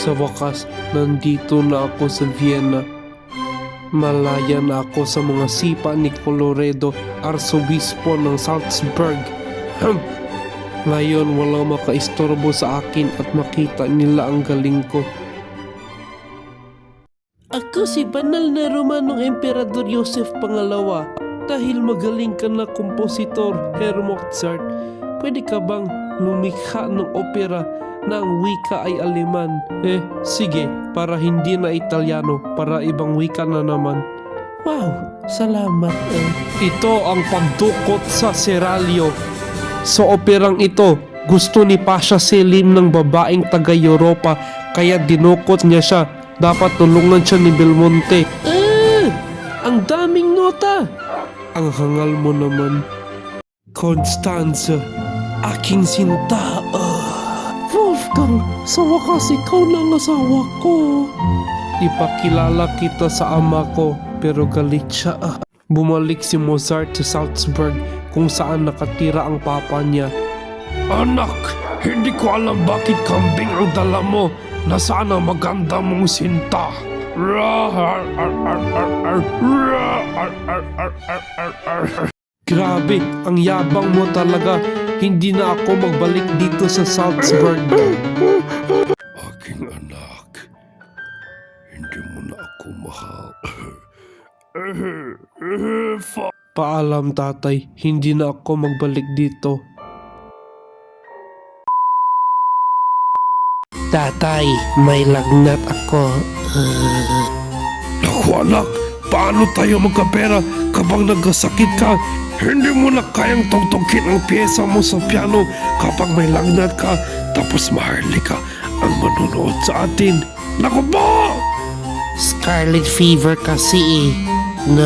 Sa wakas, nandito na ako sa Vienna. Malaya na ako sa mga sipa ni Colloredo, Arsobispo ng Salzburg. Ngayon walang makaistorbo sa akin at makita nila ang galing ko. Ako si banal na Romanong Emperador Joseph Pangalawa. Dahil magaling ka na kompositor, Herr Mozart, pwede ka bang lumikha ng opera na ang wika ay Aleman? Sige, para hindi na Italiano, para ibang wika na naman. Wow, salamat. Ito ang pagdukot sa Seralio. Sa operang ito, gusto ni Pasha Selim ng babaeng taga-Europa, kaya dinukot niya siya. Dapat tulungan siya ni Belmonte. Ang daming nota! Ang hangal mo naman. Constanza, aking sinta. Wolfgang, sa wakas ikaw na ang asawa ko. Ipakilala kita sa ama ko, pero galit siya. Bumalik si Mozart sa Salzburg kung saan nakatira ang papa niya. Anak, hindi ko alam bakit kambing ang dala mo. Nasaan ang maganda mong sinta? Grabe, ang yabang mo talaga. Hindi na ako magbalik dito sa Salzburg. Aking anak, hindi mo na ako mahal. Paalam tatay, hindi na ako magbalik dito. Tatay, may lagnat ako. Naku anak, paano tayo magkapera kapag nagkasakit ka? Hindi mo na kayang tugtugin ang pyesa mo sa piano kapag may lagnat ka, tapos maharlika ang manunood sa atin. Naku ba? Scarlet fever kasi na...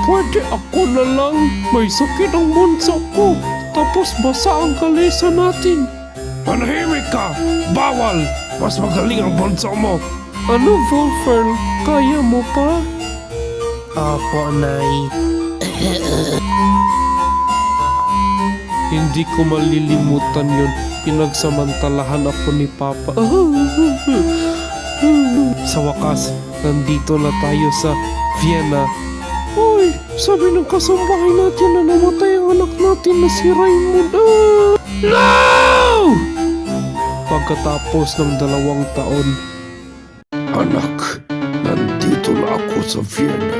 Pwede ako na lang. May sakit ang bunso ko. Tapos basa ang kalesa natin. Manahimik ka! Bawal! Mas magaling ang bunso mo. Ano, Wolfern? Kaya mo pa? Opo, Nay. Hindi ko malilimutan yun. Pinagsamantalahan ako ni Papa. Sa wakas, nandito na tayo sa Vienna. Uy, sabi ng kasambahay natin na namatay ang anak natin na si Raymond. No! Pagkatapos ng 2 taon. Anak, nandito na ako sa Vienna.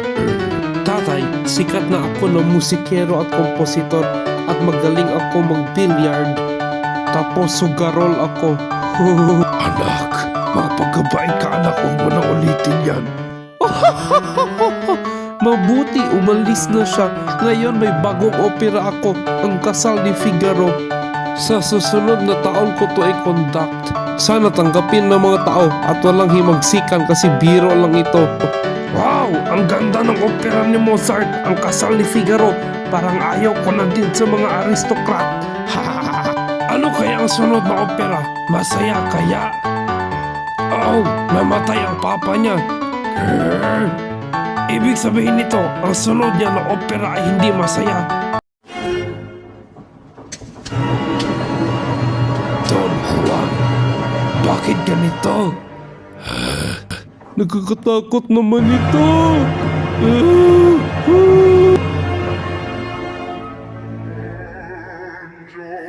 Tatay, sikat na ako na musikero at kompositor at magaling ako mag-billiard. Tapos sugarol ako. Anak, magpagkabain ka anak, huwag mo nang ulitin yan. Mabuti umalis na siya. Ngayon may bagong opera ako, Ang Kasal ni Figaro. Sa susunod na taon ko to i-conduct. Sana tanggapin ng mga tao at walang himagsikan kasi biro lang ito. Wow! Ang ganda ng opera ni Mozart, Ang Kasal ni Figaro. Parang ayaw ko na din sa mga aristokrat. Ano kaya ang sunod na opera? Masaya kaya? Oh, namatay ang papa niya. Ibig sabihin nito, ang sunod niya na opera ay hindi masaya. Don Juan, bakit ganito? Nakakatakot naman ito.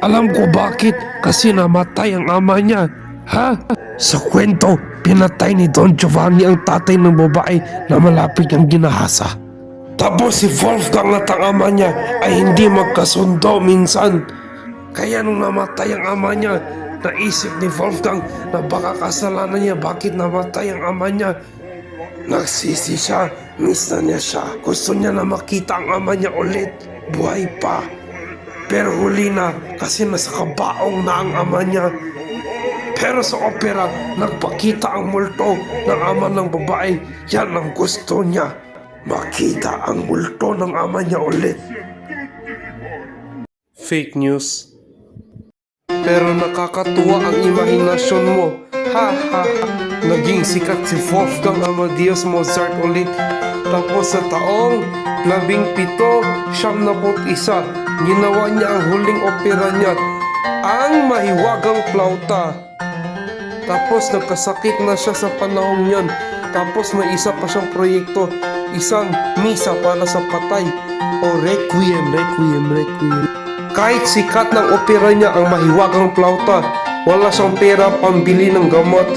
Alam ko bakit, kasi namatay ang ama niya. Ha? Sa kwento, pinatay ni Don Giovanni ang tatay ng babae na malapit niyang ginahasa. Tapos si Wolfgang at ang ama niya ay hindi magkasundo minsan. Kaya nung namatay ang ama niya, naisip ni Wolfgang na baka kasalanan niya bakit namatay ang ama niya. Nagsisi siya, miss na niya siya. Gusto niya na makita ang ama niya ulit, buhay pa. Pero huli na kasi nasa kabaong na ang ama niya. Pero sa opera, nagpakita ang multo ng ama ng babae. Yan ang gusto niya. Makita ang multo ng ama niya ulit. Fake news. Pero nakakatuwa ang imahinasyon mo. Ha ha ha. Naging sikat si Wolfgang Amadeus Mozart ulit. Tapos sa taong 1771, ginawa niya ang huling opera niya, ang Mahiwagang Plauta. Tapos nagkasakit na siya sa panahong yon. Tapos may isa pa siyang proyekto, isang misa para sa patay o requiem. Kahit sikat ng opera niya ang mahiwagang plauta, wala siyang pera pambili ng gamot.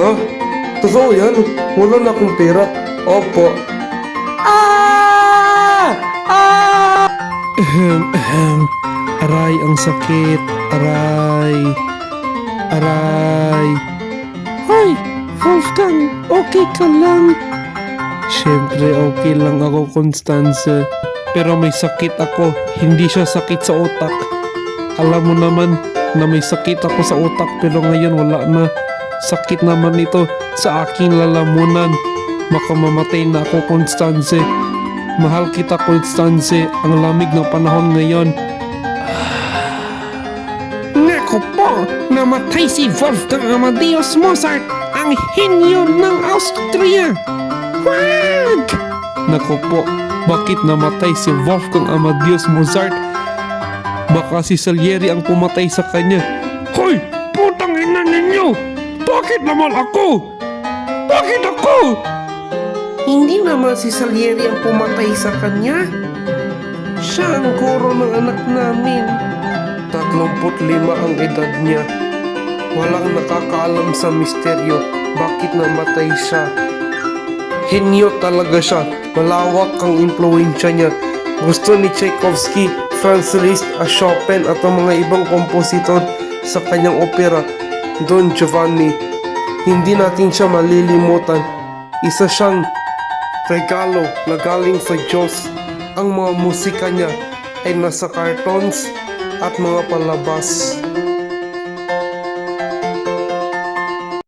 Ha? Totoo yan? Wala na akong pera. Opo. Aray, ang sakit. Aray. Hoy, Wolfgang, okay ka lang? Siyempre, okay lang ako, Constance. Pero may sakit ako, hindi siya sakit sa utak. Alam mo naman na may sakit ako sa utak pero ngayon wala na. Sakit naman ito sa aking lalamunan. Makamamatay na ako, Constance. Mahal kita, Constance. Ang lamig ng panahon ngayon. Nako po, namatay si Wolfgang Amadeus Mozart, ang henyo ng Austria. Wag! Nako po, bakit namatay si Wolfgang Amadeus Mozart? Baka si Salieri ang pumatay sa kanya. Hoy! Putang ina ninyo! Bakit naman ako? Bakit ako? Hindi naman si Salieri ang pumatay sa kanya. Siya ang guro ng anak namin. 35 ang edad niya. Walang nakakaalam sa misteryo bakit namatay siya. Henyo talaga siya. Malawak ang impluwensya niya. Gusto ni Tchaikovsky, Franz Liszt, Chopin at ang mga ibang kompositor sa kanyang opera, Don Giovanni. Hindi natin siya malilimutan. Isa siyang regalo na galing sa Diyos. Ang mga musika niya ay nasa cartoons at mga palabas.